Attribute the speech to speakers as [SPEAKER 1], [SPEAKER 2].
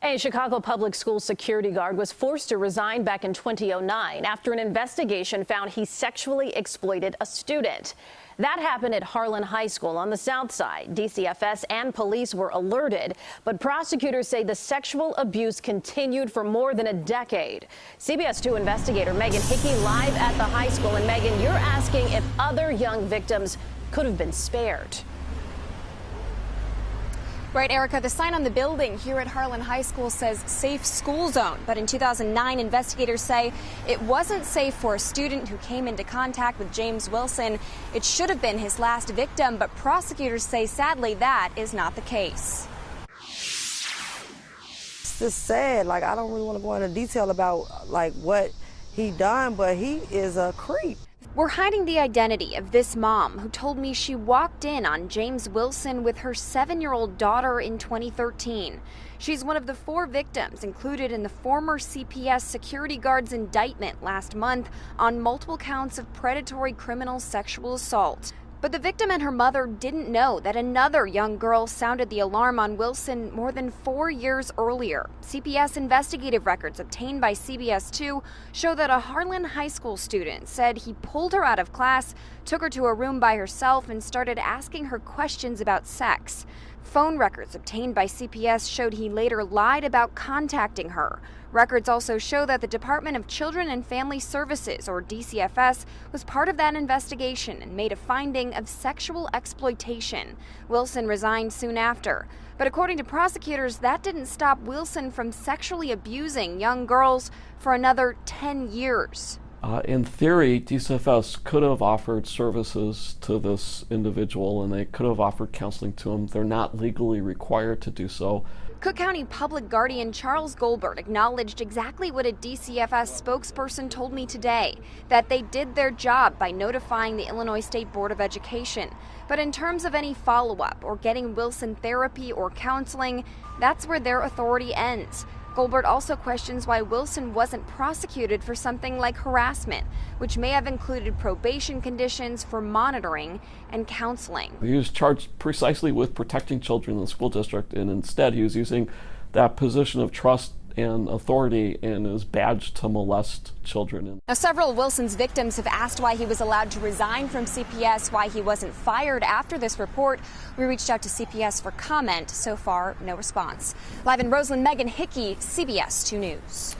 [SPEAKER 1] A Chicago public school security guard was forced to resign back in 2009 after an investigation found he sexually exploited a student. That happened at Harlan High School on the south side. DCFS and police were alerted, but prosecutors say the sexual abuse continued for more than a decade. CBS 2 investigator Megan Hickey live at the high school. And Megan, you're asking if other young victims could have been spared.
[SPEAKER 2] Right, Erica, the sign on the building here at Harlan High School says safe school zone. But in 2009, investigators say it wasn't safe for a student who came into contact with James Wilson. It should have been his last victim, but prosecutors say sadly that is not the case.
[SPEAKER 3] It's just sad. I don't really want to go into detail about what he done, but he is a creep.
[SPEAKER 2] We're hiding the identity of this mom who told me she walked in on James Wilson with her 7-year-old daughter in 2013. She's one of the 4 victims included in the former CPS security guard's indictment last month on multiple counts of predatory criminal sexual assault. But the victim and her mother didn't know that another young girl sounded the alarm on Wilson more than 4 years earlier. CPS investigative records obtained by CBS 2 show that a Harlan High School student said he pulled her out of class, took her to a room by herself, and started asking her questions about sex. Phone records obtained by CPS showed he later lied about contacting her. Records also show that the Department of Children and Family Services, or DCFS, was part of that investigation and made a finding of sexual exploitation. Wilson resigned soon after. But according to prosecutors, that didn't stop Wilson from sexually abusing young girls for another 10 years.
[SPEAKER 4] In theory, DCFS could have offered services to this individual and they could have offered counseling to him. They're not legally required to do so.
[SPEAKER 2] Cook County Public Guardian Charles Goldberg acknowledged exactly what a DCFS spokesperson told me today, that they did their job by notifying the Illinois State Board of Education. But in terms of any follow-up or getting Wilson therapy or counseling, that's where their authority ends. Goldberg also questions why Wilson wasn't prosecuted for something like harassment, which may have included probation conditions for monitoring and counseling.
[SPEAKER 4] He was charged precisely with protecting children in the school district, and instead he was using that position of trust and authority and his badge to molest children.
[SPEAKER 2] Now, several of Wilson's victims have asked why he was allowed to resign from CPS, why he wasn't fired after this report. We reached out to CPS for comment. So far, no response. Live in Roseland, Megan Hickey, CBS 2 News.